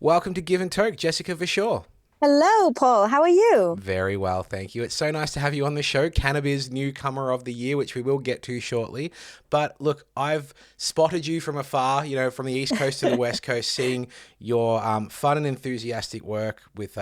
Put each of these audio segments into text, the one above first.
Welcome to Give Toke, Jessica Verschoor. Hello, Paul. How are you? Very well, thank you. It's so nice to have you on the show, Cannabiz Newcomer of the Year, which we will get to shortly. But look, I've spotted you from afar, from the East Coast to the West Coast, seeing your fun and enthusiastic work with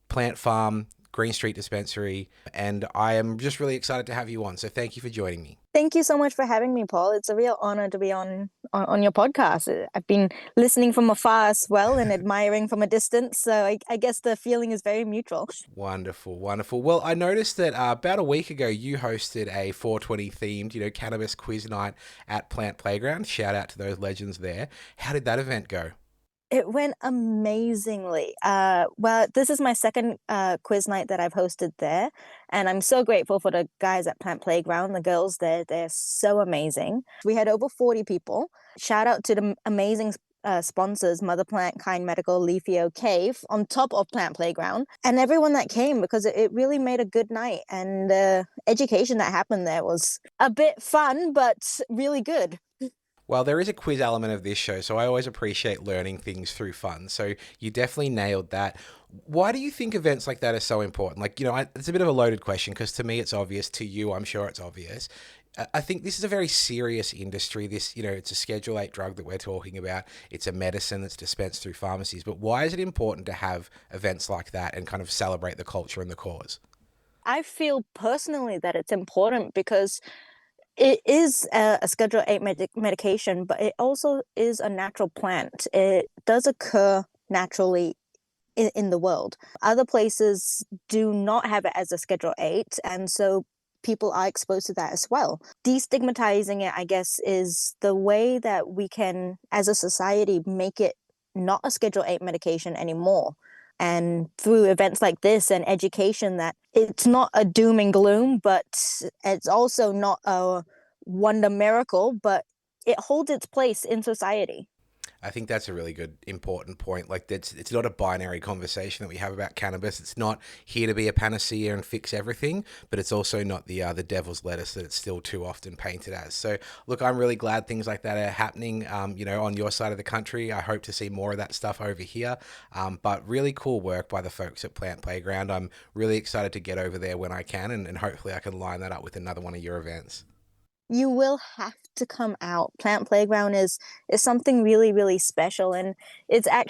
Plant Pharm, Green Street Dispensary, and I am just really excited to have you on. So thank you for joining me. Thank you so much for having me, Paul. It's a real honor to be on your podcast. I've been listening from afar as well and admiring from a distance. So I guess the feeling is very mutual. Wonderful, wonderful. Well, I noticed that about a week ago you hosted a 420 themed, cannabis quiz night at Plant Playground. Shout out to those legends there. How did that event go? It went amazingly. Well, this is my second quiz night that I've hosted there, and I'm so grateful for the guys at Plant Playground, the girls there. They're so amazing. We had over 40 people. Shout out to the amazing sponsors, Mother Plant, Kind Medical, Leafio, Cave, on top of Plant Playground, and everyone that came, because it really made a good night. And the education that happened there was a bit fun, but really good. Well, there is a quiz element of this show, so I always appreciate learning things through fun. So you definitely nailed that. Why do you think events like that are so important? It's a bit of a loaded question because to me it's obvious. To you, I'm sure it's obvious. I think this is a very serious industry. It's a Schedule 8 drug that we're talking about. It's a medicine that's dispensed through pharmacies. But why is it important to have events like that and kind of celebrate the culture and the cause? I feel personally that it's important because it is a Schedule 8 medication, but it also is a natural plant. It does occur naturally in the world. Other places do not have it as a Schedule 8, and so people are exposed to that as well. Destigmatizing it, I guess, is the way that we can, as a society, make it not a Schedule 8 medication anymore. And through events like this and education, that it's not a doom and gloom, but it's also not a wonder miracle, but it holds its place in society. I think that's a really good, important point. It's not a binary conversation that we have about cannabis. It's not here to be a panacea and fix everything, but it's also not the devil's lettuce that it's still too often painted as. So, look, I'm really glad things like that are happening. On your side of the country. I hope to see more of that stuff over here. But really cool work by the folks at Plant Playground. I'm really excited to get over there when I can, and hopefully I can line that up with another one of your events. You will have to come out. Plant Playground is something really, really special, and it's a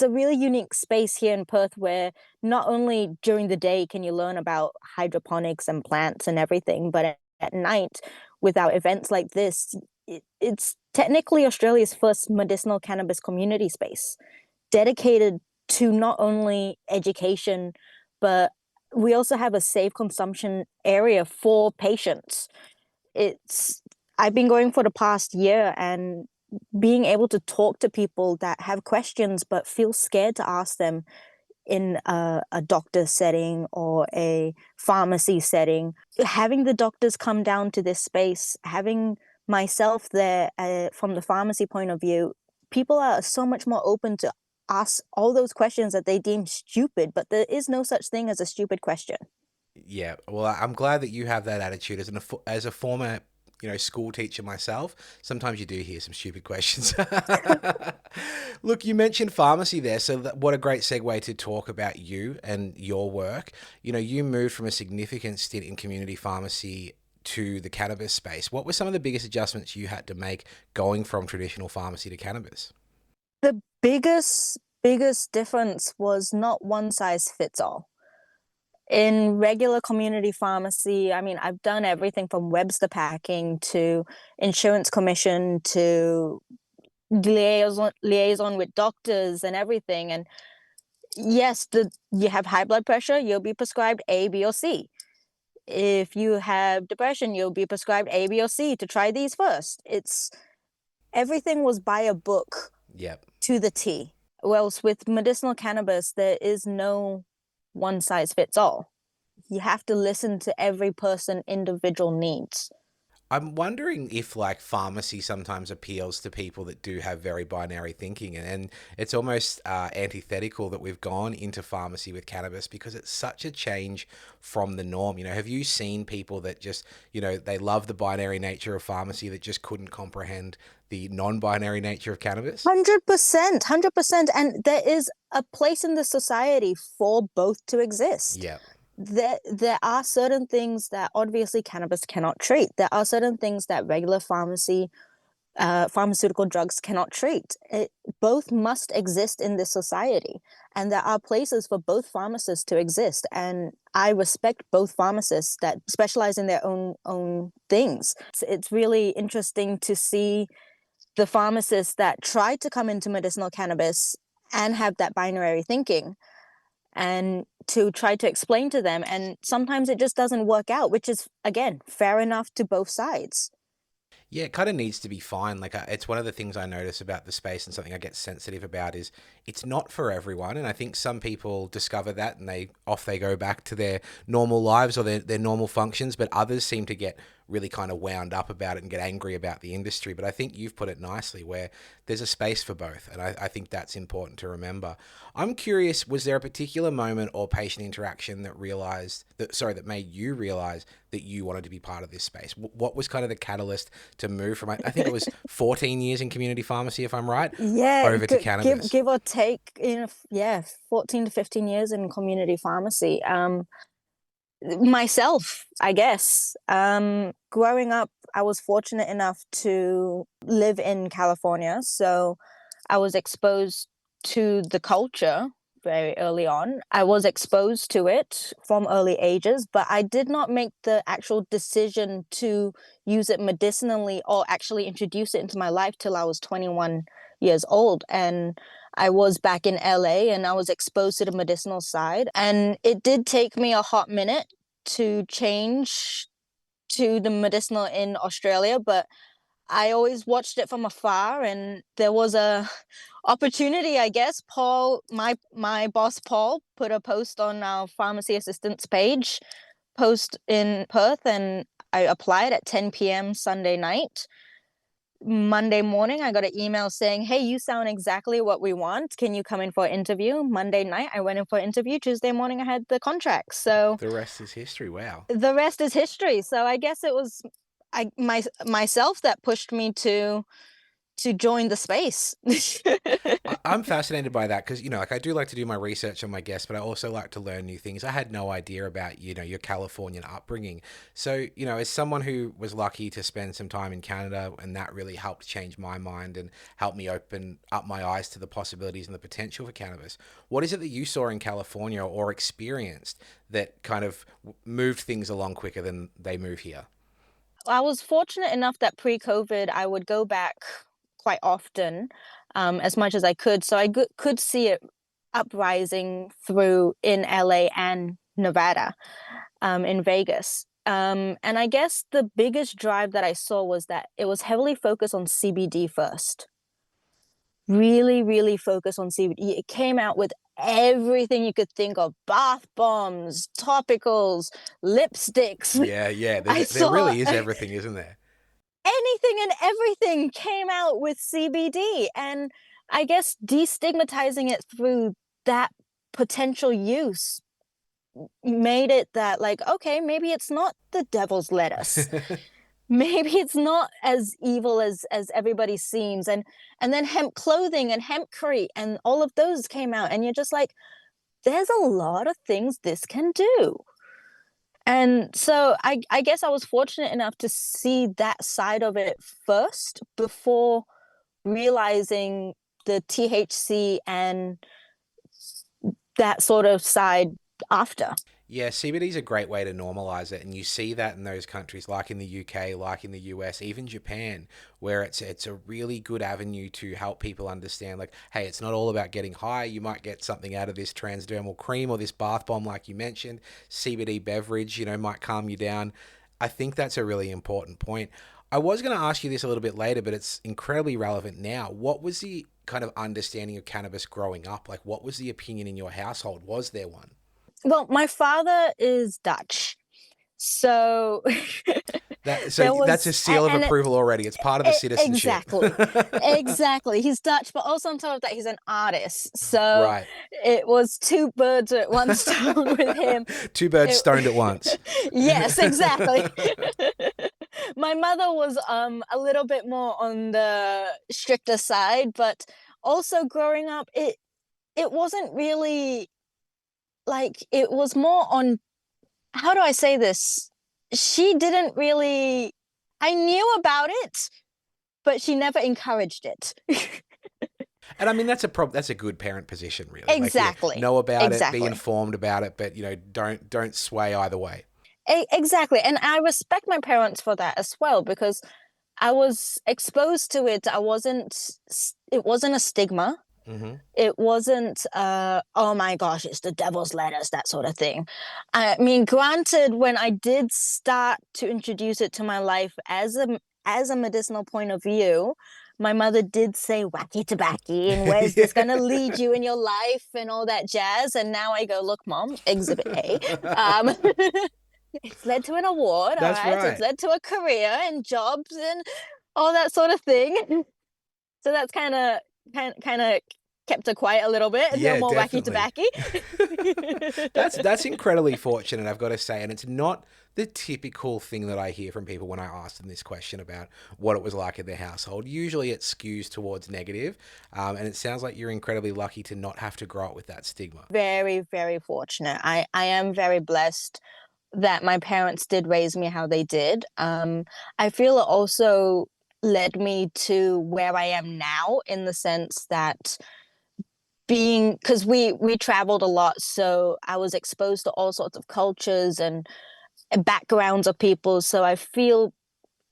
really unique space here in Perth where not only during the day can you learn about hydroponics and plants and everything, but at night, without events like this, it's technically Australia's first medicinal cannabis community space, dedicated to not only education, but we also have a safe consumption area for patients. It's I've been going for the past year, and being able to talk to people that have questions but feel scared to ask them in a doctor setting or a pharmacy setting. Having the doctors come down to this space, having myself there from the pharmacy point of view, people are so much more open to ask all those questions that they deem stupid, but there is no such thing as a stupid question. Yeah, well, I'm glad that you have that attitude as a former, school teacher myself. Sometimes you do hear some stupid questions. Look, you mentioned pharmacy there, so what a great segue to talk about you and your work. You moved from a significant stint in community pharmacy to the cannabis space. What were some of the biggest adjustments you had to make going from traditional pharmacy to cannabis? The biggest difference was not one size fits all. In regular community pharmacy, I mean, I've done everything from Webster packing to insurance commission to liaison with doctors and everything. And yes, you have high blood pressure, you'll be prescribed A, B, or C. If you have depression, you'll be prescribed A, B, or C to try these first. It's Everything was by a book. Yep. To the T. Whereas with medicinal cannabis, there is no one size fits all. You have to listen to every person individual needs. I'm wondering if like pharmacy sometimes appeals to people that do have very binary thinking, and it's almost antithetical that we've gone into pharmacy with cannabis because it's such a change from the norm. Have you seen people that just, they love the binary nature of pharmacy that just couldn't comprehend the non-binary nature of cannabis? 100%, 100%. And there is a place in the society for both to exist. Yeah. There are certain things that obviously cannabis cannot treat. There are certain things that regular pharmaceutical drugs cannot treat. Both must exist in this society, and there are places for both pharmacists to exist. And I respect both pharmacists that specialize in their own things. It's really interesting to see the pharmacists that try to come into medicinal cannabis and have that binary thinking, and to try to explain to them. And sometimes it just doesn't work out, which is, again, fair enough to both sides. Yeah, it kind of needs to be fine. Like, it's one of the things I notice about the space, and something I get sensitive about is it's not for everyone. And I think some people discover that and they go back to their normal lives or their normal functions, but others seem to get really kind of wound up about it and get angry about the industry. But I think you've put it nicely where there's a space for both. And I think that's important to remember. I'm curious, was there a particular moment or patient interaction that made you realize that you wanted to be part of this space? What was kind of the catalyst to move from, I think it was 14 years in community pharmacy, if I'm right, Yeah, over to cannabis? give or take, 14 to 15 years in community pharmacy. Myself, I guess. Growing up, I was fortunate enough to live in California, so I was exposed to the culture very early on. I was exposed to it from early ages, but I did not make the actual decision to use it medicinally or actually introduce it into my life till I was 21 years old. And I was back in LA and I was exposed to the medicinal side. And it did take me a hot minute to change to the medicinal in Australia, but I always watched it from afar, and there was a opportunity, I guess. Paul, my boss Paul, put a post on our pharmacy assistants page, post in Perth, and I applied at 10 p.m. Sunday night. Monday morning, I got an email saying, "Hey, you sound exactly what we want. Can you come in for an interview?" Monday night, I went in for an interview. Tuesday morning, I had the contract. So The rest is history. Wow. the rest is history. So I guess it was myself that pushed me to join the space. I'm fascinated by that because, like I do like to do my research on my guests, but I also like to learn new things. I had no idea about, your Californian upbringing. So, as someone who was lucky to spend some time in Canada, and that really helped change my mind and help me open up my eyes to the possibilities and the potential for cannabis. What is it that you saw in California or experienced that kind of moved things along quicker than they move here? I was fortunate enough that pre-COVID, I would go back quite often, as much as I could. So I could see it uprising through in LA and Nevada, in Vegas. And I guess the biggest drive that I saw was that it was heavily focused on CBD first. Really, really focused on CBD. It came out with everything you could think of: bath bombs, topicals, lipsticks. Yeah, yeah. I There saw really is everything, isn't there? anything and everything came out with CBD. And I guess destigmatizing it through that potential use made it that, like, okay, maybe it's not the devil's lettuce. Maybe it's not as evil as everybody seems. And then hemp clothing and hempcrete and all of those came out. And you're just like, there's a lot of things this can do. And so I guess I was fortunate enough to see that side of it first before realizing the THC and that sort of side after. Yeah, CBD is a great way to normalize it, and you see that in those countries like in the UK, like in the US, even Japan, where it's a really good avenue to help people understand, like, hey, it's not all about getting high. You might get something out of this transdermal cream or this bath bomb, like you mentioned. CBD beverage, might calm you down. I think that's a really important point. I was going to ask you this a little bit later, but it's incredibly relevant now. What was the kind of understanding of cannabis growing up? Like, what was the opinion in your household? Was there one? Well, my father is Dutch. So So There that's a was, seal of and approval already. It's part of the citizenship. exactly, exactly. He's Dutch, but also on top of that, he's an artist. So Right. it was two birds at one stone with him. Two birds It, stoned at once. yes, exactly. My mother was a little bit more on the stricter side, but also growing up, it wasn't really like, it was more on, how do I say this? She didn't really, I knew about it, but she never encouraged it. And I mean, that's a good parent position, really. Like, Exactly. know about it, be Exactly. informed about it, but don't sway either way. Exactly. And I respect my parents for that as well, because I was exposed to it. It wasn't a stigma. Hmm. It wasn't, oh my gosh, it's the devil's lettuce, that sort of thing. I mean, granted, when I did start to introduce it to my life as a medicinal point of view, my mother did say wacky tobacco and where's this going to lead you in your life and all that jazz. And now I go, look, mom, exhibit A. Um, it's led to an award, all That's right? It's right. led to a career and jobs and all that sort of thing. So that's kind of kept her quiet a little bit. No Yeah, more wacky definitely. tobacco. That's incredibly fortunate, I've got to say, and it's not the typical thing that I hear from people when I ask them this question about what it was like in their household. Usually, it skews towards negative, and it sounds like you're incredibly lucky to not have to grow up with that stigma. Very, very fortunate. I am very blessed that my parents did raise me how they did. I feel it also led me to where I am now, in the sense that, being, because we traveled a lot, so I was exposed to all sorts of cultures and backgrounds of people. So I feel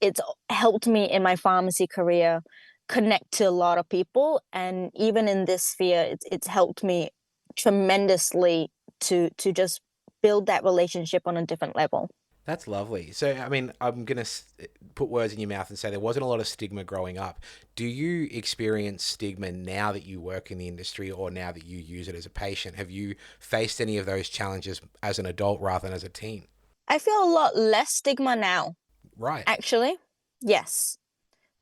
it's helped me in my pharmacy career connect to a lot of people, and even in this sphere, it's helped me tremendously to just build that relationship on a different level. That's lovely. So, I mean, I'm going to put words in your mouth and say there wasn't a lot of stigma growing up. Do you experience stigma now that you work in the industry or now that you use it as a patient? Have you faced any of those challenges as an adult rather than as a teen? I feel a lot less stigma now, Right. actually. Yes.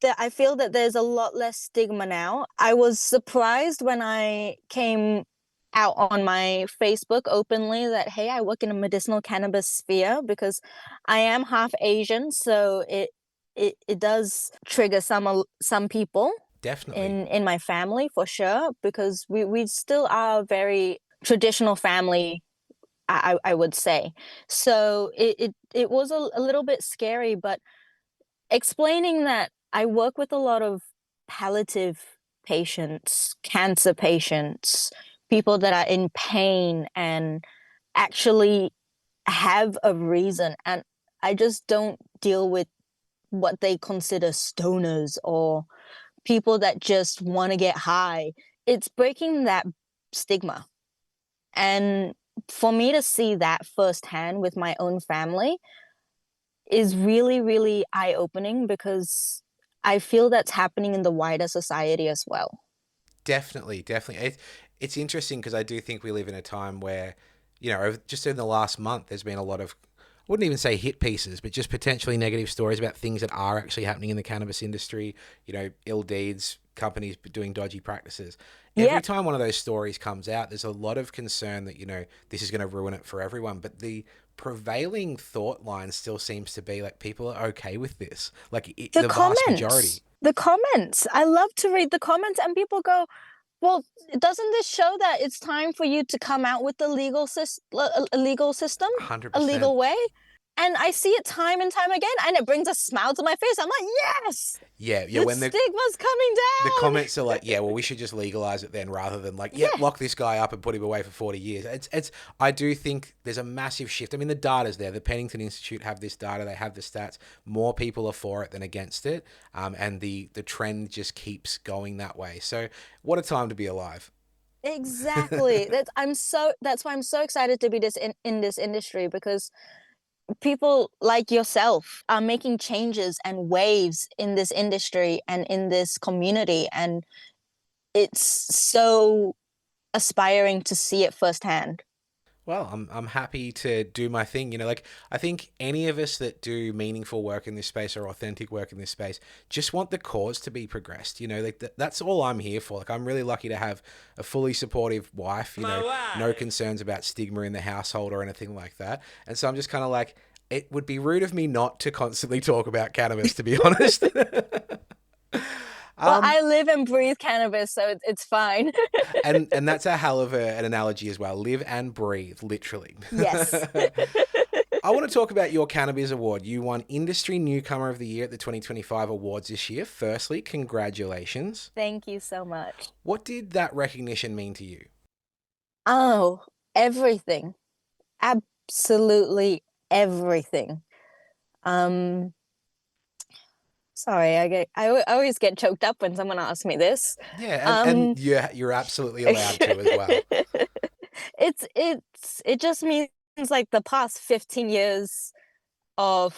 That I feel that there's a lot less stigma now. I was surprised when I came out on my Facebook openly that, hey, I work in a medicinal cannabis sphere, because I am half Asian, so it does trigger some people Definitely. in my family, for sure, because we still are a very traditional family, I would say. So it was a little bit scary, but explaining that I work with a lot of palliative patients, cancer patients, people that are in pain and actually have a reason. And I just don't deal with what they consider stoners or people that just want to get high. It's breaking that stigma. And for me to see that firsthand with my own family is really, really eye opening, because I feel that's happening in the wider society as well. Definitely, definitely. It's interesting because I do think we live in a time where, just in the last month, there's been a lot of, I wouldn't even say hit pieces, but just potentially negative stories about things that are actually happening in the cannabis industry, ill deeds, companies doing dodgy practices. Every Yep. time one of those stories comes out, there's a lot of concern that, this is going to ruin it for everyone. But the prevailing thought line still seems to be like people are okay with this, like The the vast majority. comments, the comments. I love to read the comments, and people go, well, doesn't this show that it's time for you to come out with the a legal system, a 100%. legal way? And I see it time and time again, and it brings a smile to my face. I'm like, yes, Yeah, yeah. the When stigma's coming the down. comments are like, yeah, well, we should just legalize it then, rather than like, yep, Yeah. lock this guy up and put him away for 40 years. It's. I do think there's a massive shift. I mean, the data's there. The Pennington Institute have this data. They have the stats. More people are for it than against it, and the trend just keeps going that way. So, what a time to be alive. Exactly. That's why I'm so excited to be in this industry, because people like yourself are making changes and waves in this industry and in this community, and it's so aspiring to see it firsthand. Well, I'm happy to do my thing. Like I think any of us that do meaningful work in this space or authentic work in this space just want the cause to be progressed. Like that's all I'm here for. Like I'm really lucky to have a fully supportive wife. My No wife. concerns about stigma in the household or anything like that. And so I'm just kind of like, it would be rude of me not to constantly talk about cannabis, to be honest. Well, um, I live and breathe cannabis, so it's fine. and that's a hell of an analogy as well. Live and breathe, literally. Yes. I want to talk about your Cannabiz Award. You won Industry Newcomer of the Year at the 2025 awards this year. Firstly, congratulations. Thank you so much. What did that recognition mean to you? Oh, everything. Absolutely everything. Um, Sorry, I always get choked up when someone asks me this. Yeah, and Um, you're absolutely allowed to as well. it just means like the past 15 years of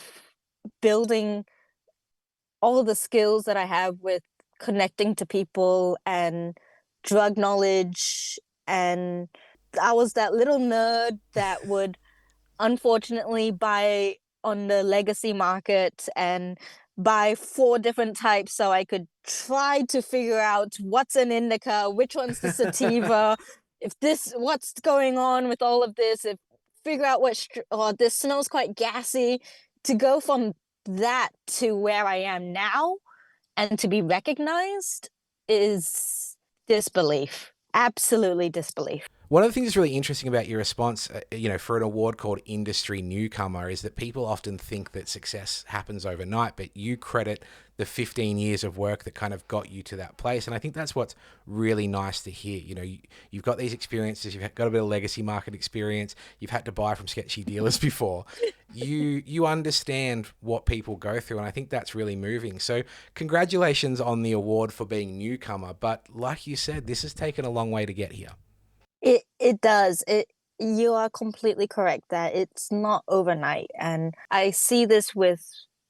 building all of the skills that I have with connecting to people and drug knowledge. And I was that little nerd that would unfortunately buy on the legacy market and buy four different types so I could try to figure out what's an indica, which one's the sativa, if this, what's going on with all of this, if figure out oh, this smells quite gassy. To go from that to where I am now and to be recognized is disbelief. Absolutely disbelief. One of the things that's really interesting about your response, for an award called Industry Newcomer, is that people often think that success happens overnight, but you credit the 15 years of work that kind of got you to that place. And I think that's what's really nice to hear. You've got these experiences, you've got a bit of legacy market experience, you've had to buy from sketchy dealers before. You understand what people go through, and I think that's really moving. So congratulations on the award for being newcomer, but like you said, this has taken a long way to get here. It does. You are completely correct that it's not overnight. And I see this with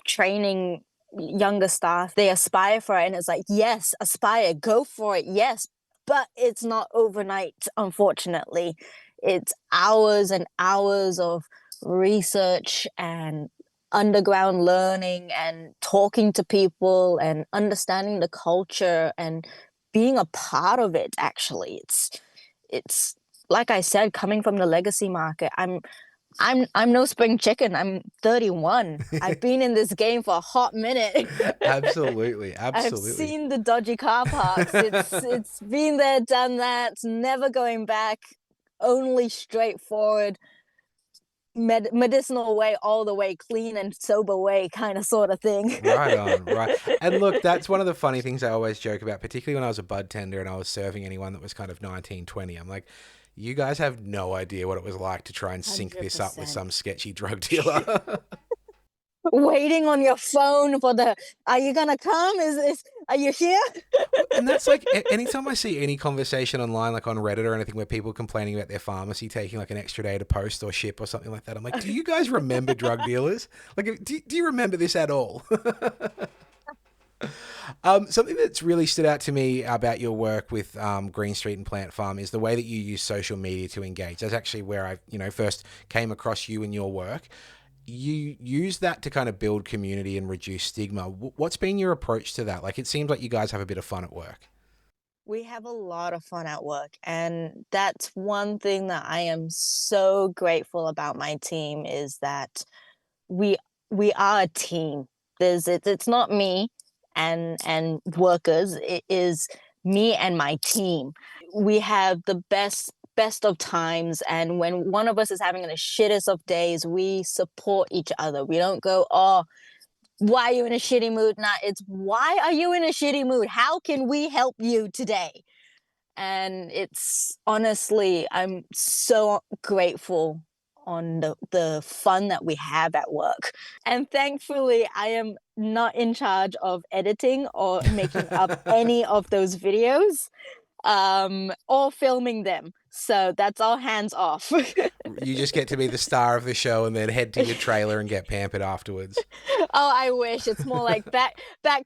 training younger staff. They aspire for it and it's like, yes, aspire, go for it, yes. But it's not overnight, unfortunately. It's hours and hours of research and underground learning and talking to people and understanding the culture and being a part of it, actually. It's like I said, coming from the legacy market, I'm no spring chicken. I'm 31. I've been in this game for a hot minute. Absolutely, I've absolutely. seen the dodgy car parks. It's been there, done that. It's never going back. Only straightforward medicinal way, all the way, clean and sober way, kind of sort of thing. Right on, right. And look, that's one of the funny things I always joke about, particularly when I was a bud tender and I was serving anyone that was kind of 19, 20. I'm like, you guys have no idea what it was like to try and sync this up with 100%. some sketchy drug dealer. Waiting on your phone for the, are you gonna come? Are you here? And that's like, anytime I see any conversation online, like on Reddit or anything, where people are complaining about their pharmacy taking like an extra day to post or ship or something like that, I'm like, do you guys remember drug dealers? Like, do you remember this at all? Something that's really stood out to me about your work with Green Street and Plant Farm is the way that you use social media to engage. That's actually where I, first came across you and your work. You use that to kind of build community and reduce stigma. What's been your approach to that? Like, it seems like you guys have a bit of fun at work. We have a lot of fun at work, and that's one thing that I am so grateful about my team is that we we are a team. It's not me and workers. It is me and my team. We have the best of times, and when one of us is having the shittest of days, we support each other. We don't go, oh, why are you in a shitty mood? Nah, it's why are you in a shitty mood? How can we help you today? And it's honestly, I'm so grateful on the fun that we have at work. And thankfully, I am not in charge of editing or making up any of those videos or filming them. So that's all hands off. You just get to be the star of the show and then head to your trailer and get pampered afterwards. Oh, I wish. It's more like back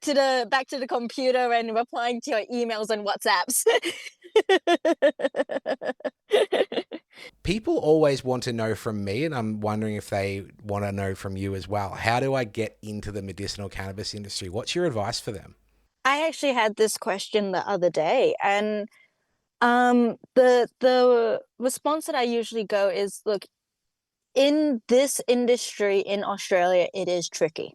to the computer and replying to your emails and WhatsApps. People always want to know from me, and I'm wondering if they want to know from you as well. How do I get into the medicinal cannabis industry? What's your advice for them? I actually had this question the other day, and the response that I usually go is, look, in this industry in Australia, it is tricky.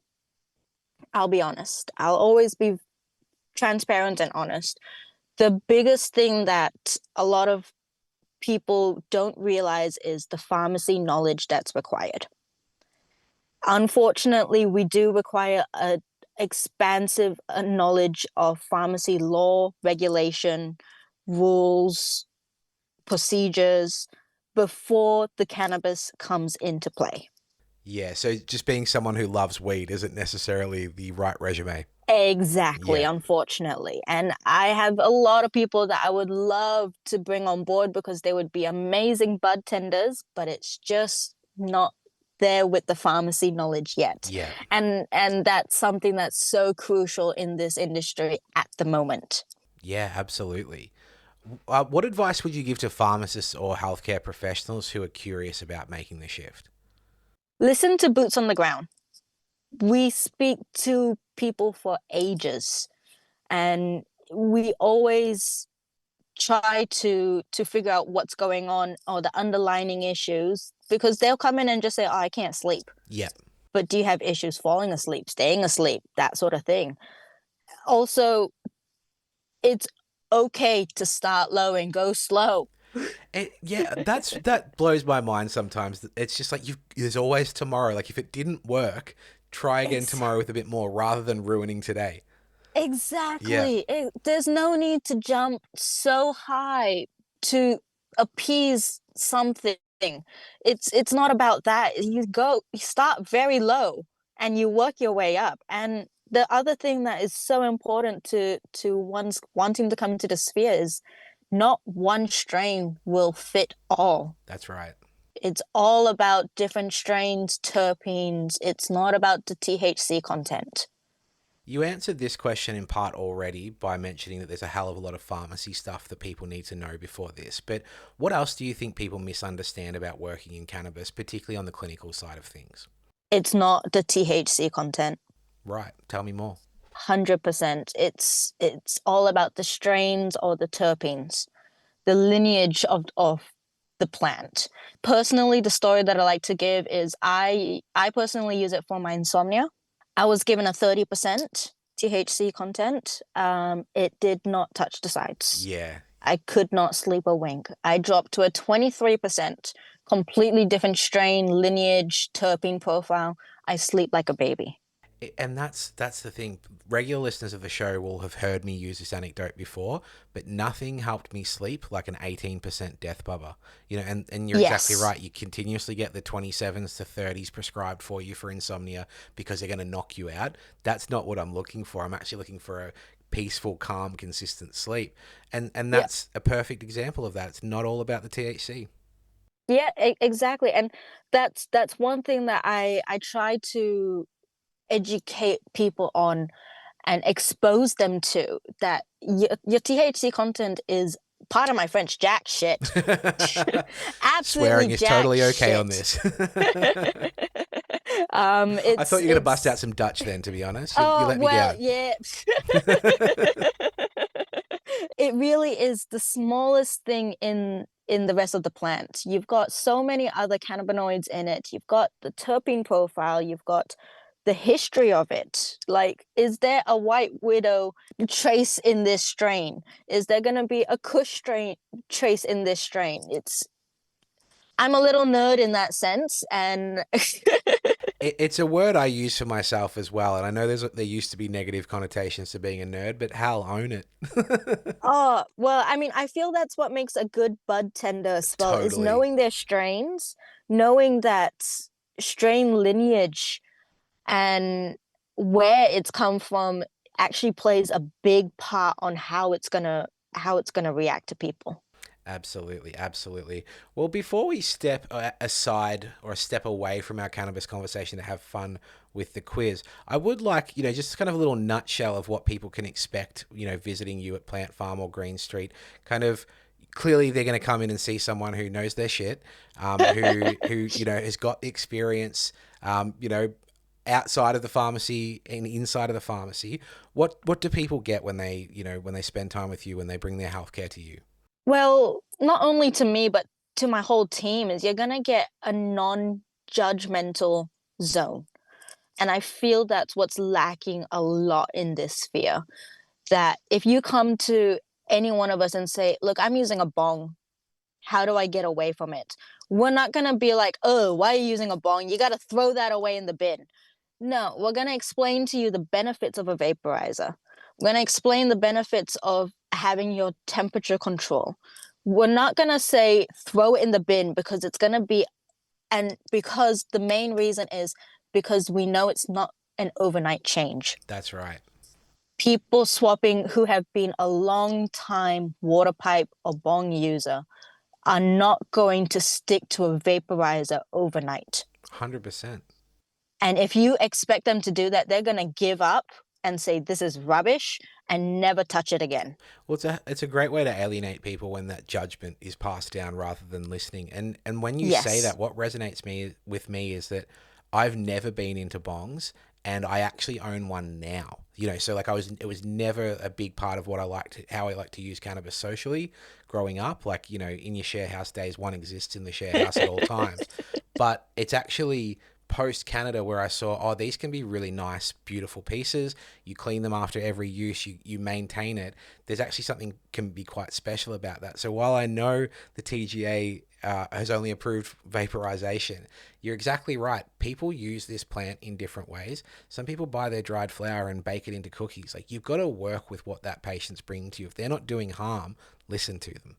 I'll be honest. I'll always be transparent and honest. The biggest thing that a lot of people don't realize is the pharmacy knowledge that's required. Unfortunately, we do require a expansive knowledge of pharmacy law, regulation, rules, procedures before the cannabis comes into play. Yeah, so just being someone who loves weed isn't necessarily the right resume. Exactly, Yeah, unfortunately. And I have a lot of people that I would love to bring on board because they would be amazing bud tenders, but it's just not there with the pharmacy knowledge yet. yeah. And that's something that's so crucial in this industry at the moment. Yeah, absolutely. What advice would you give to pharmacists or healthcare professionals who are curious about making the shift? Listen to boots on the ground. We speak to people for ages, and we always try to figure out what's going on or the underlying issues, because they'll come in and just say, oh, I can't sleep. Yep. But do you have issues falling asleep, staying asleep, that sort of thing? Also, it's okay to start low and go slow. Yeah, that blows my mind sometimes. It's just like there's always tomorrow. Like if it didn't work, try again Ex- tomorrow with a bit more rather than ruining today. Yeah, exactly. There's no need to jump so high to appease something. It's not about that. You start very low and you work your way up. And the other thing that is so important to one's wanting to come to the sphere is not one strain will fit all. that's right. It's all about different strains, terpenes. It's not about the THC content. You answered this question in part already by mentioning that there's a hell of a lot of pharmacy stuff that people need to know before this. But what else do you think people misunderstand about working in cannabis, particularly on the clinical side of things? It's not the THC content. Right. Tell me more. 100%. It's all about the strains or the terpenes, the lineage of the plant. Personally, the story that I like to give is I personally use it for my insomnia. I was given a 30% THC content. It did not touch the sides. Yeah. I could not sleep a wink. I dropped to a 23%, completely different strain, lineage, terpene profile. I sleep like a baby. And that's the thing. Regular listeners of the show will have heard me use this anecdote before, but nothing helped me sleep like an 18% death bubba. And you're exactly Yes. right. You continuously get the 27s to 30s prescribed for you for insomnia because they're going to knock you out. That's not what I'm looking for. I'm actually looking for a peaceful, calm, consistent sleep. And Yeah. that's a perfect example of that. It's not all about the THC. Yeah, exactly. And that's one thing that I try to educate people on and expose them to, that your THC content is, pardon my French, jack shit. Swearing Absolutely is jack totally okay on shit. this. I thought you were going to bust out it's some Dutch then, to be honest. You oh let me well, down. yeah. It really is the smallest thing in the rest of the plant. You've got so many other cannabinoids in it. You've got the terpene profile, you've got the history of it. Like, is there a white widow trace in this strain? Is there going to be a kush strain trace in this strain? I'm a little nerd in that sense, and It's a word I use for myself as well, and I know there used to be negative connotations to being a nerd, but hell, own it. oh, well, I mean, I feel that's what makes a good bud tender as well, is Totally. knowing their strains, knowing that strain lineage and where it's come from actually plays a big part on how it's gonna react to people. Absolutely, absolutely. Well, before we step aside or step away from our cannabis conversation to have fun with the quiz, I would like, just kind of a little nutshell of what people can expect, visiting you at Plant Farm or Green Street. Kind of, clearly they're going to come in and see someone who knows their shit, who has got experience, outside of the pharmacy and inside of the pharmacy. What do people get when they when they spend time with you, when they bring their healthcare to you? Well, not only to me, but to my whole team is you're gonna get a non-judgmental zone. And I feel that's what's lacking a lot in this sphere. That if you come to any one of us and say, look, I'm using a bong, how do I get away from it? We're not gonna be like, oh, why are you using a bong? You gotta throw that away in the bin. No, we're gonna explain to you the benefits of a vaporizer. We're gonna explain the benefits of having your temperature control. We're not gonna say throw it in the bin because it's gonna be, and because the main reason is because we know it's not an overnight change. That's right. People swapping who have been a long time water pipe or bong user are not going to stick to a vaporizer overnight. 100%. And if you expect them to do that, they're going to give up and say, this is rubbish, and never touch it again. Well, it's a great way to alienate people when that judgment is passed down rather than listening. And when you say that, what resonates with me is that I've never been into bongs, and I actually own one now. So like it was never a big part of what how I like to use cannabis socially growing up. Like, in your share house days, one exists in the share house at all times. But it's actually post Canada where I saw, these can be really nice, beautiful pieces. You clean them after every use, you maintain it. There's actually something can be quite special about that. So while I know the TGA has only approved vaporization, you're exactly right. People use this plant in different ways. Some people buy their dried flower and bake it into cookies. Like, you've got to work with what that patient's bringing to you. If they're not doing harm, listen to them.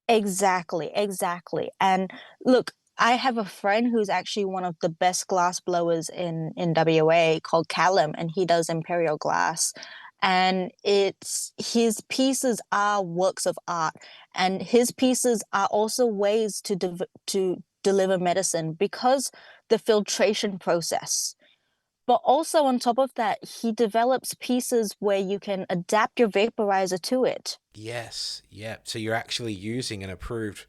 Exactly. And look, I have a friend who's actually one of the best glass blowers in WA called Callum, and he does Imperial Glass. And his pieces are works of art, and his pieces are also ways to deliver medicine because the filtration process. But also on top of that, he develops pieces where you can adapt your vaporizer to it. Yes, yeah. So you're actually using an approved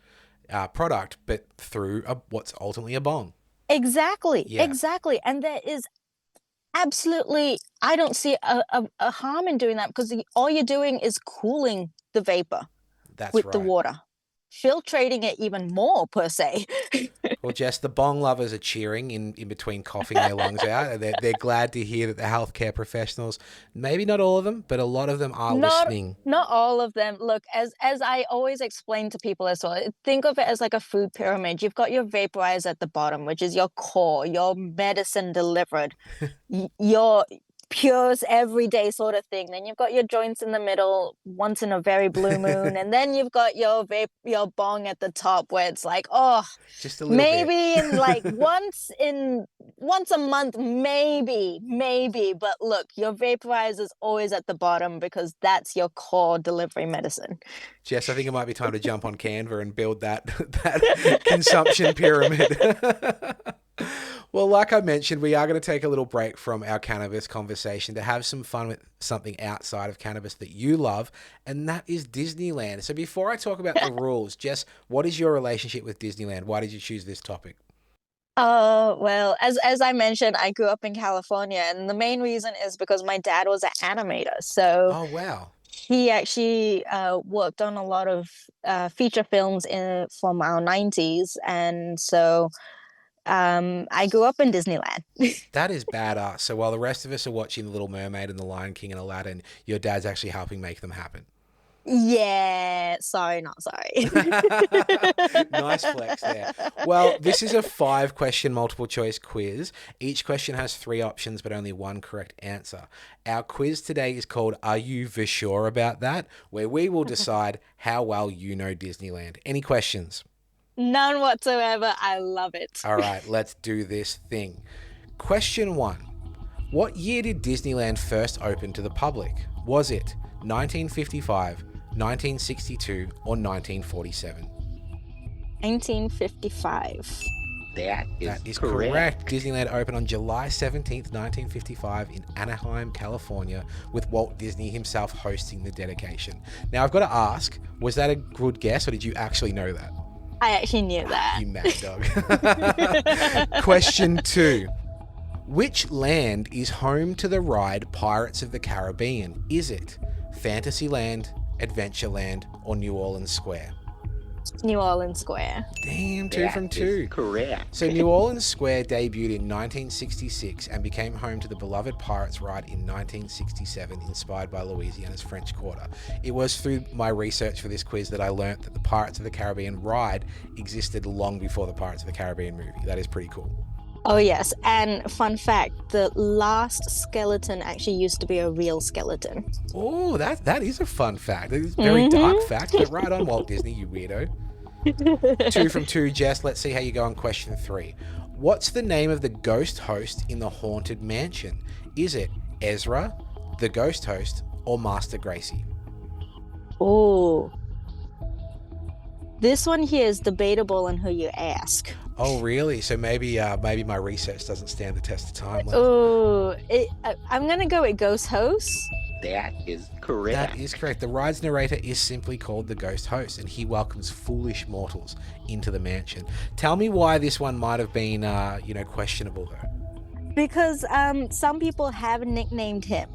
product, but through what's ultimately a bong. Exactly. And there is absolutely, I don't see a harm in doing that because all you're doing is cooling the vapor with the water, filtrating it even more per se. Well, Jess, the bong lovers are cheering in between coughing their lungs out. They're glad to hear that the healthcare professionals, maybe not all of them, but a lot of them are listening. Not all of them. Look, as I always explain to people as well, think of it as like a food pyramid. You've got your vaporizer at the bottom, which is your core, your medicine delivered, your pures everyday sort of thing. Then you've got your joints in the middle, once in a very blue moon, and then you've got your bong at the top, where it's like, just a little maybe bit. in like once a month, maybe. But look, your vaporizer is always at the bottom because that's your core delivery medicine. Jess, I think it might be time to jump on Canva and build that consumption pyramid. Well, like I mentioned, we are going to take a little break from our cannabis conversation to have some fun with something outside of cannabis that you love, and that is Disneyland. So before I talk about the rules, Jess, what is your relationship with Disneyland? Why did you choose this topic? Well, as I mentioned, I grew up in California, and the main reason is because my dad was an animator. So oh, wow. He actually worked on a lot of feature films from our 90s, and so I grew up in Disneyland. That is badass. So while the rest of us are watching The Little Mermaid and The Lion King and Aladdin, your dad's actually helping make them happen. Yeah, sorry, not sorry. Nice flex there. Well, this is a 5-question multiple choice quiz. Each question has 3 options, but only one correct answer. Our quiz today is called Are You Verschoor About That? Where we will decide how well you know Disneyland. Any questions? None whatsoever. I love it. All right, let's do this thing. Question 1. What year did Disneyland first open to the public? Was it 1955, 1962, or 1947? 1955. That is correct. Disneyland opened on July 17th, 1955 in Anaheim, California, with Walt Disney himself hosting the dedication. Now, I've got to ask, was that a good guess or did you actually know that? I actually knew that. You mad dog. Question 2. Which land is home to the ride Pirates of the Caribbean? Is it Fantasyland, Adventureland, or New Orleans Square? New Orleans Square. Damn, 2 from 2. Correct. So New Orleans Square debuted in 1966 and became home to the beloved Pirates ride in 1967, inspired by Louisiana's French Quarter. It was through my research for this quiz that I learnt that the Pirates of the Caribbean ride existed long before the Pirates of the Caribbean movie. That is pretty cool. Oh yes, and fun fact, the last skeleton actually used to be a real skeleton. Oh, that is a fun fact. It's a very dark fact, but right on, Walt Disney, you weirdo. 2 from 2, Jess. Let's see how you go on question 3. What's the name of the ghost host in the Haunted Mansion? Is it Ezra, the ghost host, or Master Gracie? Oh. This one here is debatable on who you ask. Oh, really? So maybe my research doesn't stand the test of time. Oh, I'm gonna go with ghost host. That is correct. That is correct. The ride's narrator is simply called the ghost host, and he welcomes foolish mortals into the mansion. Tell me why this one might have been, questionable though. Because some people have nicknamed him.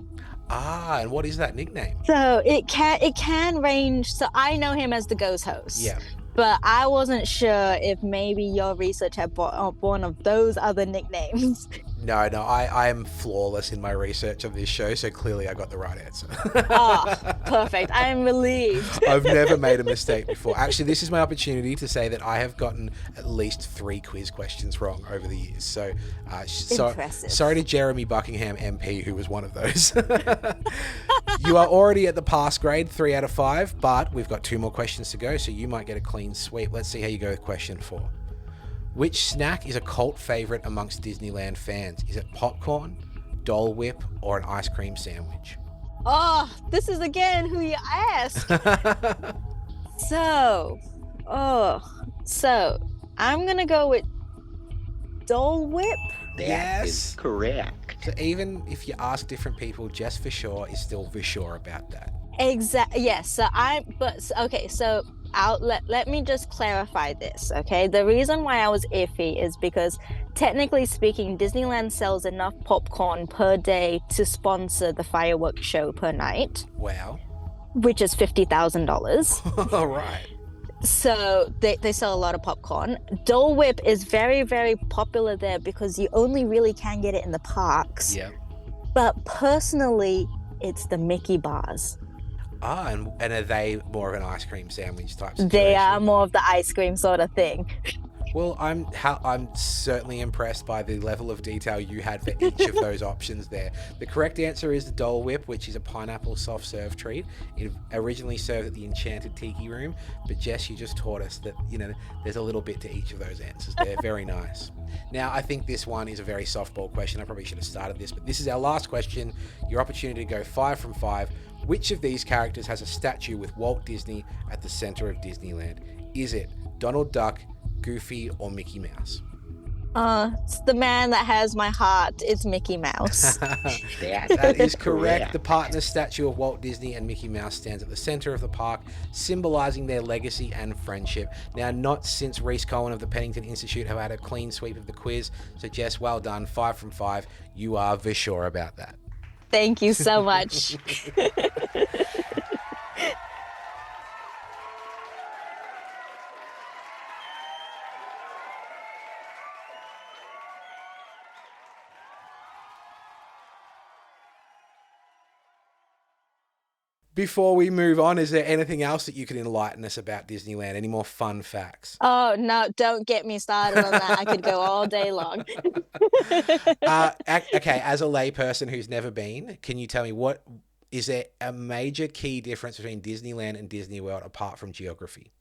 Ah, and what is that nickname? So it can range. So I know him as the ghost host. Yeah. But I wasn't sure if maybe your research had brought up one of those other nicknames. No, I am flawless in my research of this show, so clearly I got the right answer. Oh, perfect. I am relieved. I've never made a mistake before. Actually, this is my opportunity to say that I have gotten at least 3 quiz questions wrong over the years. So, Impressive. Sorry to Jeremy Buckingham MP, who was one of those. You are already at the pass grade, 3 out of 5, but we've got 2 more questions to go, so you might get a clean sweep. Let's see how you go with question 4. Which snack is a cult favorite amongst Disneyland fans? Is it popcorn, Dole Whip, or an ice cream sandwich? Oh, this is again who you ask. So I'm gonna go with Dole Whip. That is correct. So even if you ask different people, Jess Verschoor is still Verschoor about that. Exactly. Yes. So let me just clarify this, okay? The reason why I was iffy is because technically speaking, Disneyland sells enough popcorn per day to sponsor the fireworks show per night. Wow. Which is $50,000. All right. So they sell a lot of popcorn. Dole Whip is very, very popular there because you only really can get it in the parks. Yeah. But personally, it's the Mickey bars. Ah, and are they more of an ice cream sandwich type situation? They are more of the ice cream sort of thing. Well, I'm certainly impressed by the level of detail you had for each of those options there. The correct answer is the Dole Whip, which is a pineapple soft serve treat. It originally served at the Enchanted Tiki Room, but Jess, you just taught us that, there's a little bit to each of those answers there. Very nice. Now, I think this one is a very softball question. I probably should have started this, but this is our last question. Your opportunity to go 5 from 5. Which of these characters has a statue with Walt Disney at the center of Disneyland? Is it Donald Duck, Goofy, or Mickey Mouse? It's the man that has my heart. It's Mickey Mouse. That is correct. The partner statue of Walt Disney and Mickey Mouse stands at the center of the park, symbolizing their legacy and friendship. Now, not since Reese Cohen of the Pennington Institute have had a clean sweep of the quiz. So, Jess, well done. 5 from 5. You are Verschoor about that. Thank you so much. Before we move on, is there anything else that you could enlighten us about Disneyland? Any more fun facts? Oh, no, don't get me started on that. I could go all day long. Okay, as a layperson who's never been, can you tell me is there a major key difference between Disneyland and Disney World apart from geography?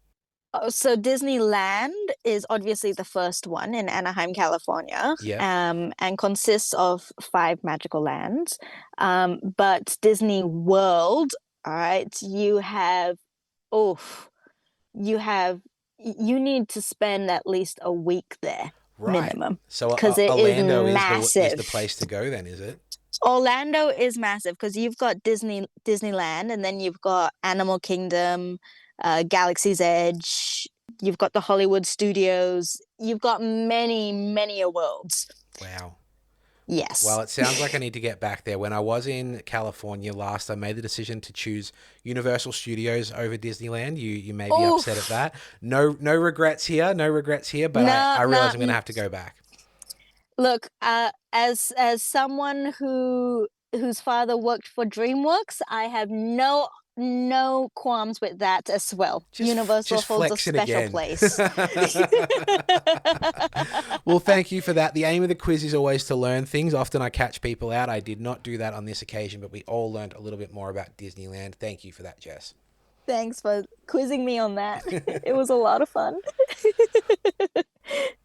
So Disneyland is obviously the first one in Anaheim, California, and consists of 5 magical lands. But Disney World, all right, you need to spend at least a week there. Right. minimum, So because it is Orlando is massive. the place to go then, is it? Orlando is massive because you've got Disneyland, and then you've got Animal Kingdom, Galaxy's Edge. You've got the Hollywood Studios. You've got many worlds. Wow. Yes. Well, it sounds like I need to get back there. When I was in California last, I made the decision to choose Universal Studios over Disneyland. You may be upset at that. No regrets here. No regrets here. But I realize I'm going to have to go back. Look, as someone whose father worked for DreamWorks, I have no qualms with that as well. Universal holds a special place. Well, thank you for that. The aim of the quiz is always to learn things. Often I catch people out. I did not do that on this occasion, but we all learned a little bit more about Disneyland. Thank you for that, Jess. Thanks for quizzing me on that. It was a lot of fun.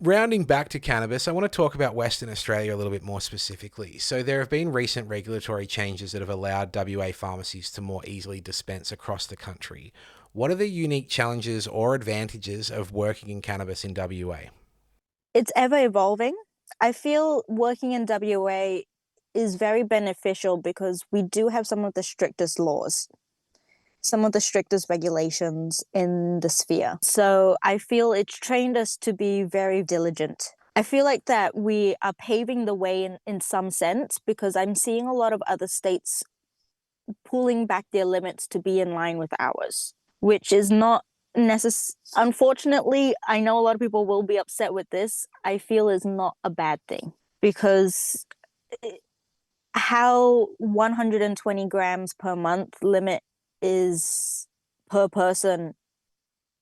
Rounding back to cannabis, I want to talk about Western Australia a little bit more specifically. So there have been recent regulatory changes that have allowed WA pharmacies to more easily dispense across the country. What are the unique challenges or advantages of working in cannabis in WA? It's ever evolving. I feel working in WA is very beneficial because we do have some of the strictest laws, some of the strictest regulations in the sphere. So I feel it's trained us to be very diligent. I feel like that we are paving the way in some sense, because I'm seeing a lot of other states pulling back their limits to be in line with ours, which is not unfortunately, I know a lot of people will be upset with this. I feel is not a bad thing, because how 120 grams per month limit is per person,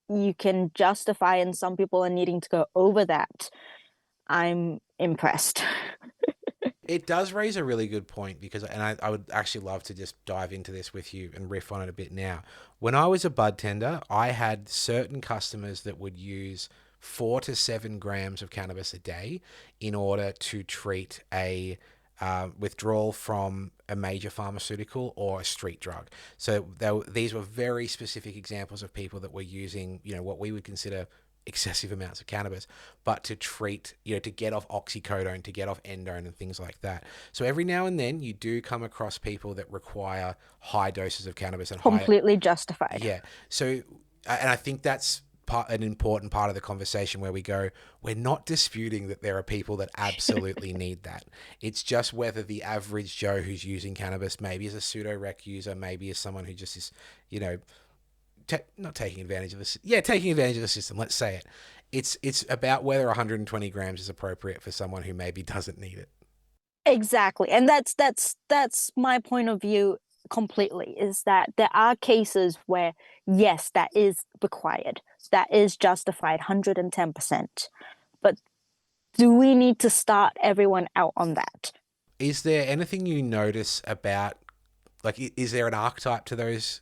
you can justify, and some people are needing to go over that. I'm impressed. It does raise a really good point, because, and I would actually love to just dive into this with you and riff on it a bit now. When I was a bud tender, I had certain customers that would use 4 to 7 grams of cannabis a day in order to treat a withdrawal from a major pharmaceutical or a street drug. So these were very specific examples of people that were using, what we would consider excessive amounts of cannabis, but to treat, to get off oxycodone, to get off endone and things like that. So every now and then you do come across people that require high doses of cannabis and completely justified. Yeah. So, and I think that's an important part of the conversation, where we go, we're not disputing that there are people that absolutely need that. It's just whether the average Joe who's using cannabis, maybe as a pseudo-rec user, maybe as someone who just is, not taking advantage of this. Yeah, taking advantage of the system. Let's say it. It's about whether 120 grams is appropriate for someone who maybe doesn't need it. Exactly, and that's my point of view completely. Is that there are cases where yes, that is required, that is justified, 110%. But do we need to start everyone out on that? Is there anything you notice about, is there an archetype to those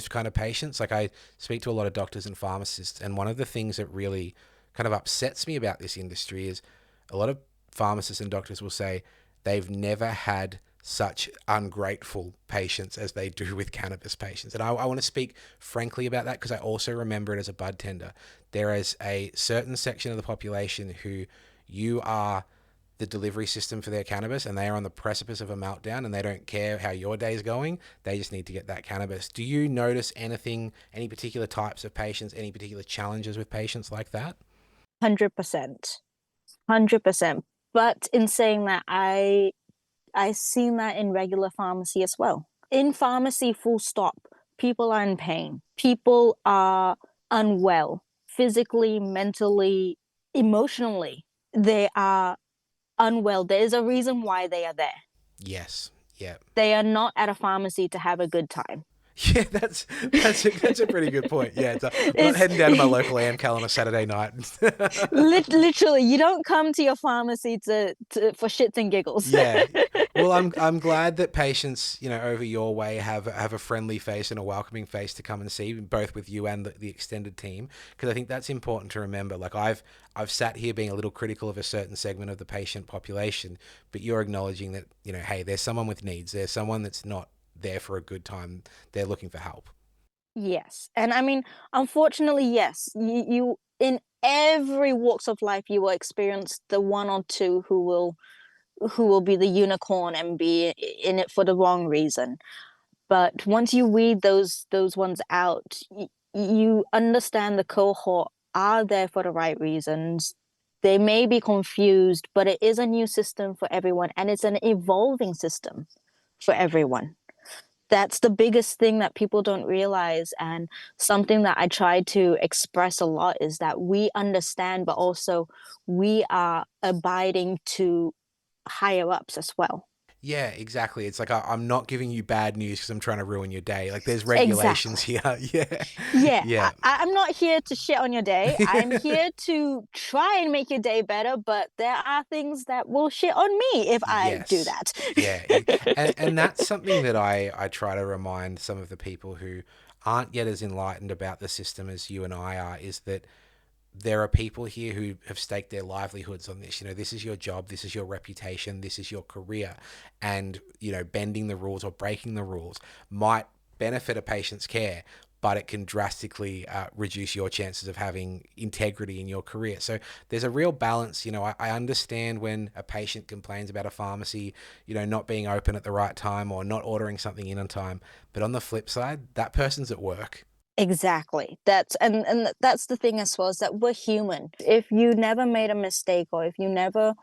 kind of patients? Like, I speak to a lot of doctors and pharmacists, and one of the things that really kind of upsets me about this industry is a lot of pharmacists and doctors will say they've never had such ungrateful patients as they do with cannabis patients. And I want to speak frankly about that, because I also remember it as a bud tender. There is a certain section of the population who you are the delivery system for their cannabis, and they are on the precipice of a meltdown, and they don't care how your day is going. They just need to get that cannabis. Do you notice anything, any particular types of patients, any particular challenges with patients like that? 100%. 100%. But in saying that, I seen that in regular pharmacy as well. In pharmacy, full stop, people are in pain. People are unwell, physically, mentally, emotionally. They are unwell. There's a reason why they are there. Yes. Yeah. They are not at a pharmacy to have a good time. Yeah, that's a pretty good point. Yeah, I'm not heading down to my local AmCal on a Saturday night. Literally, you don't come to your pharmacy for shits and giggles. Yeah. Well, I'm glad that patients, over your way have a friendly face and a welcoming face to come and see, both with you and the extended team, because I think that's important to remember. Like, I've sat here being a little critical of a certain segment of the patient population, but you're acknowledging that, hey, there's someone with needs. There's someone that's not there for a good time. They're looking for help. Yes. And I mean, unfortunately, yes, you in every walks of life, you will experience the one or two who will be the unicorn and be in it for the wrong reason. But once you weed those ones out, you understand the cohort are there for the right reasons. They may be confused, but it is a new system for everyone, and it's an evolving system for everyone. That's the biggest thing that people don't realize, and something that I try to express a lot is that we understand, but also we are abiding to higher ups as well. Yeah, exactly. It's like I'm not giving you bad news because I'm trying to ruin your day. Like there's regulations Exactly. here. Yeah. Yeah, Yeah. I'm not here to shit on your day. I'm here to try and make your day better, but there are things that will shit on me if I do Yes. that. Yeah. And that's something that I try to remind some of the people who aren't yet as enlightened about the system as you and I are, is that there are people here who have staked their livelihoods on this. You know, this is your job, this is your reputation, this is your career. And, you know, bending the rules or breaking the rules might benefit a patient's care, but it can drastically reduce your chances of having integrity in your career. So there's a real balance. You know, I understand when a patient complains about a pharmacy, you know, not being open at the right time or not ordering something in on time. But on the flip side, that person's at work. Exactly. And that's the thing as well, is that we're human. If you never made a mistake or if you never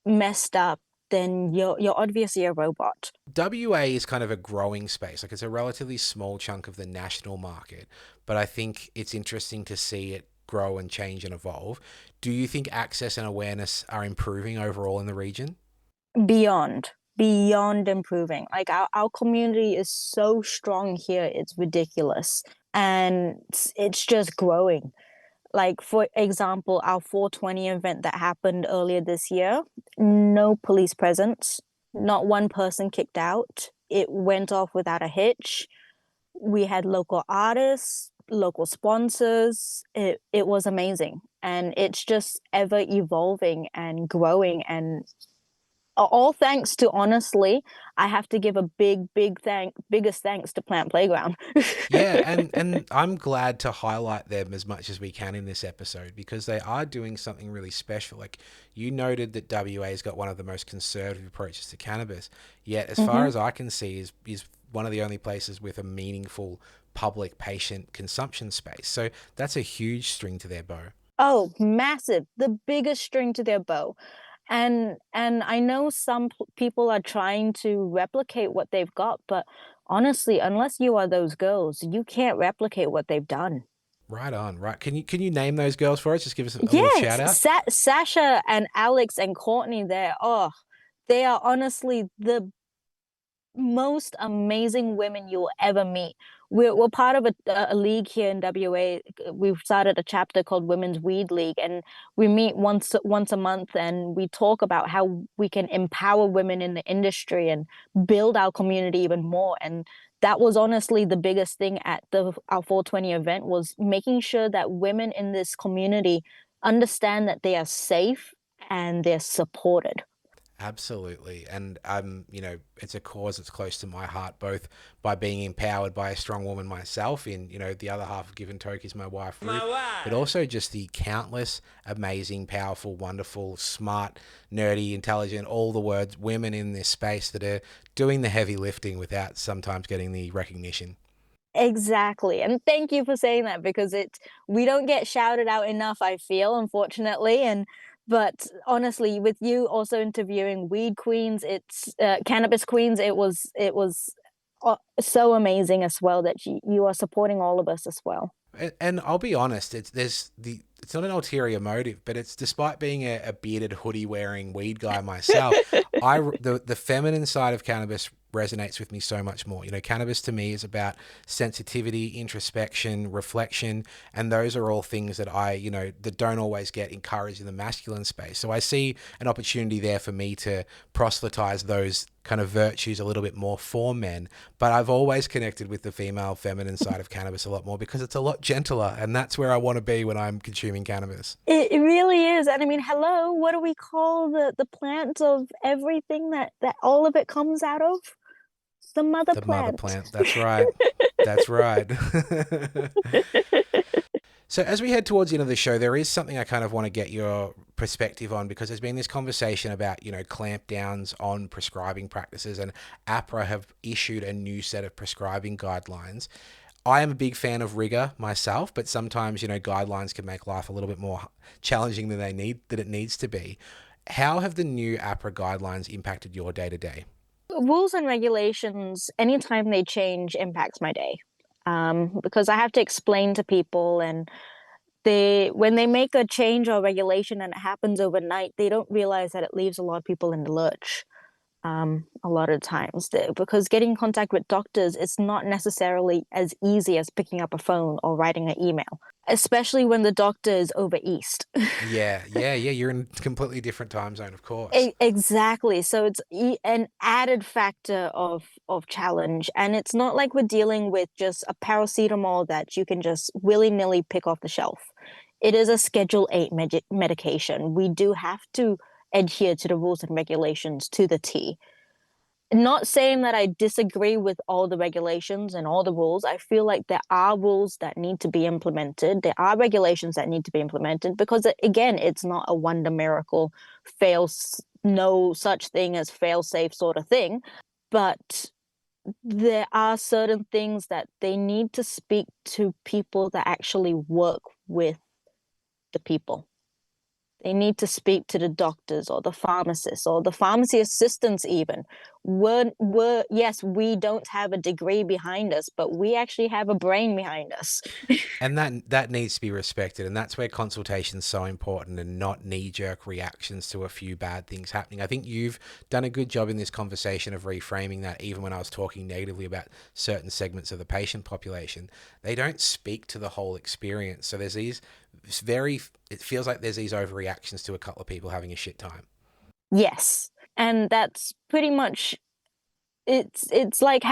messed up, then you're obviously a robot. WA is kind of a growing space. Like it's a relatively small chunk of the national market, but I think it's interesting to see it grow and change and evolve. Do you think access and awareness are improving overall in the region? Beyond improving. Like our community is so strong here, it's ridiculous. And it's just growing. Like, for example, our 420 event that happened earlier this year, no police presence, not one person kicked out. It went off without a hitch. We had local artists, local sponsors. It was amazing. And it's just ever evolving and growing, and all thanks to, honestly, I have to give a biggest thanks to Plant Playground. Yeah, and I'm glad to highlight them as much as we can in this episode because they are doing something really special. Like you noted that WA's got one of the most conservative approaches to cannabis, yet as far as I can see is one of the only places with a meaningful public patient consumption space. So that's a huge string to their bow. Oh, massive, the biggest string to their bow. And I know some people are trying to replicate what they've got, but honestly, unless you are those girls, you can't replicate what they've done. Right on, right. Can you name those girls for us? Just give us a little shout Yes, out. Sasha and Alex and Courtney there. Oh, they are honestly the most amazing women you'll ever meet. We're part of a league here in WA. We've started a chapter called Women's Weed League, and we meet once a month, and we talk about how we can empower women in the industry and build our community even more. And that was honestly the biggest thing at our 420 event, was making sure that women in this community understand that they are safe and they're supported. Absolutely. And you know, it's a cause that's close to my heart, both by being empowered by a strong woman myself in, you know, the other half of Give Toke is my wife, Ruth, but also just the countless amazing, powerful, wonderful, smart, nerdy, intelligent, all the words, women in this space that are doing the heavy lifting without sometimes getting the recognition. Exactly. And thank you for saying that, because we don't get shouted out enough, I feel, unfortunately. And but honestly, with you also interviewing weed queens, it's cannabis queens, it was so amazing as well that you are supporting all of us as well. And I'll be honest, it's not an ulterior motive, but it's despite being a bearded hoodie wearing weed guy myself, the feminine side of cannabis resonates with me so much more. You know, cannabis to me is about sensitivity, introspection, reflection, and those are all things that that don't always get encouraged in the masculine space. So I see an opportunity there for me to proselytize those kind of virtues a little bit more for men. But I've always connected with the female feminine side of cannabis a lot more because it's a lot gentler, and that's where I want to be when I'm consuming cannabis. It really is. And I mean, hello, what do we call the plant of everything that all of it comes out of? The mother The mother plant. plant. That's right. That's right. So as we head towards the end of the show, there is something I kind of want to get your perspective on, because there's been this conversation about, clampdowns on prescribing practices, and APRA have issued a new set of prescribing guidelines. I am a big fan of rigor myself, but sometimes, guidelines can make life a little bit more challenging than it needs to be. How have the new APRA guidelines impacted your day to day? Rules and regulations, anytime they change, impacts my day. Because I have to explain to people, and when they make a change or regulation and it happens overnight, they don't realize that it leaves a lot of people in the lurch. A lot of times, because getting in contact with doctors is not necessarily as easy as picking up a phone or writing an email, especially when the doctor is over east. Yeah. You're in a completely different time zone, of course. Exactly. So it's an added factor of challenge, and it's not like we're dealing with just a paracetamol that you can just willy-nilly pick off the shelf. It is a Schedule 8 medication. We do have to adhere to the rules and regulations to the T. Not saying that I disagree with all the regulations and all the rules. I feel like there are rules that need to be implemented. There are regulations that need to be implemented, because, again, it's not a wonder miracle, no such thing as fail-safe sort of thing. But there are certain things that they need to speak to people that actually work with the people. They need to speak to the doctors or the pharmacists or the pharmacy assistants even. Yes, we don't have a degree behind us, but we actually have a brain behind us. And that needs to be respected, and that's where consultation is so important, and not knee-jerk reactions to a few bad things happening. I think you've done a good job in this conversation of reframing that. Even when I was talking negatively about certain segments of the patient population, they don't speak to the whole experience. So there's these it feels like there's these overreactions to a couple of people having a shit time. Yes, and that's pretty much it's like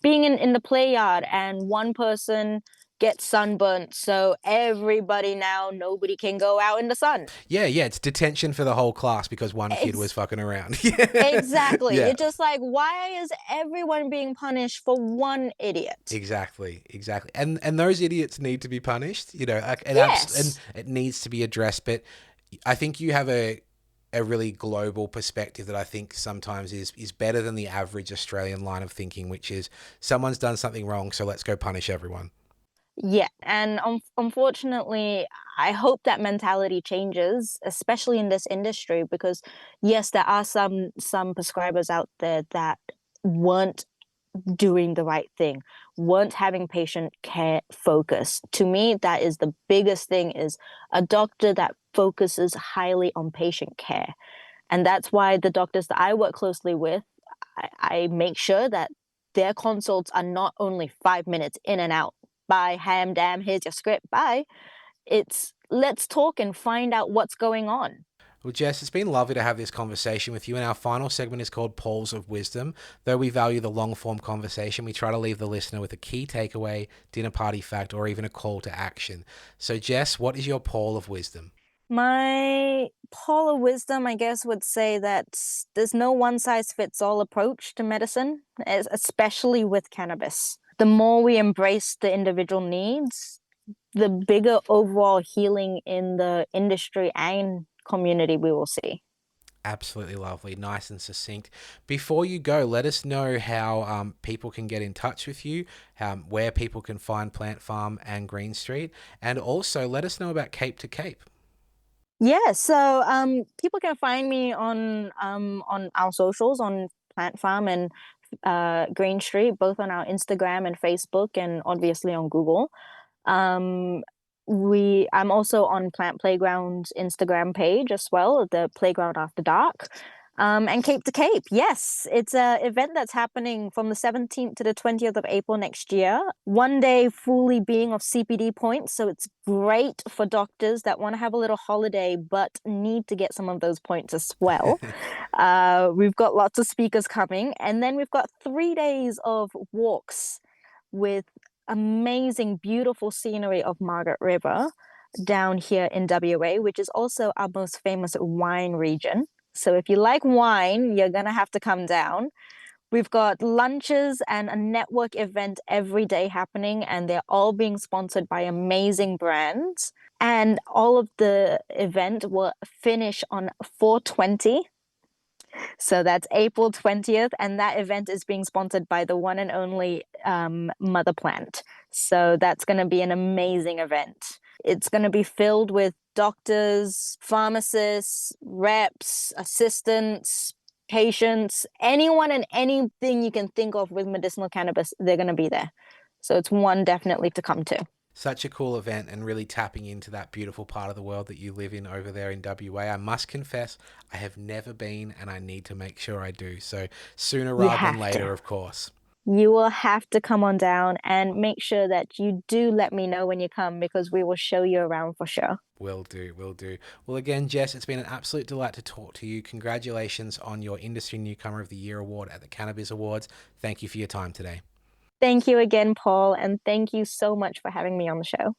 being in the play yard, and one person gets sunburnt, so nobody can go out in the sun. Yeah, it's detention for the whole class because one kid was fucking around. Exactly. Yeah. It's just like, why is everyone being punished for one idiot? Exactly. And those idiots need to be punished, Yes. And it needs to be addressed. But I think you have a really global perspective that I think sometimes is better than the average Australian line of thinking, which is someone's done something wrong, so let's go punish everyone. Yeah, and unfortunately, I hope that mentality changes, especially in this industry, because yes, there are some prescribers out there that weren't doing the right thing, weren't having patient care focus. To me, that is the biggest thing, is a doctor that focuses highly on patient care. And that's why the doctors that I work closely with, I make sure that their consults are not only 5 minutes in and out. Bye, ham, damn, here's your script, bye. It's let's talk and find out what's going on. Well, Jess, it's been lovely to have this conversation with you, and our final segment is called Pools of Wisdom. Though we value the long-form conversation, we try to leave the listener with a key takeaway, dinner party fact, or even a call to action. So, Jess, what is your Pool of Wisdom? My Pool of Wisdom, I guess, would say that there's no one-size-fits-all approach to medicine, especially with cannabis. The more we embrace the individual needs, the bigger overall healing in the industry and community we will see. Absolutely lovely, nice and succinct. Before you go, let us know how people can get in touch with you, where people can find Plant Pharm and Green Street, and also let us know about Cape to Cape. Yeah, so people can find me on our socials, on Plant Pharm and Green Street, both on our Instagram and Facebook, and obviously on Google. I'm also on Plant Playground's Instagram page as well, the Playground After Dark. And Cape to Cape, yes, it's an event that's happening from the 17th to the 20th of April next year. One day fully being of CPD points, so it's great for doctors that want to have a little holiday but need to get some of those points as well. We've got lots of speakers coming, and then we've got 3 days of walks with amazing, beautiful scenery of Margaret River down here in WA, which is also our most famous wine region. So if you like wine, you're going to have to come down. We've got lunches and a network event every day happening, and they're all being sponsored by amazing brands. And all of the event will finish on 4/20. So that's April 20th. And that event is being sponsored by the one and only Mother Plant. So that's going to be an amazing event. It's going to be filled with doctors, pharmacists, reps, assistants, patients, anyone and anything you can think of with medicinal cannabis, they're going to be there. So it's one definitely to come to. Such a cool event, and really tapping into that beautiful part of the world that you live in over there in WA. I must confess, I have never been, and I need to make sure I do. So sooner rather than later, of course. You will have to come on down, and make sure that you do let me know when you come, because we will show you around for sure. Will do. Well, again, Jess, it's been an absolute delight to talk to you. Congratulations on your Industry Newcomer of the Year award at the Cannabiz Awards. Thank you for your time today. Thank you again, Paul, and thank you so much for having me on the show.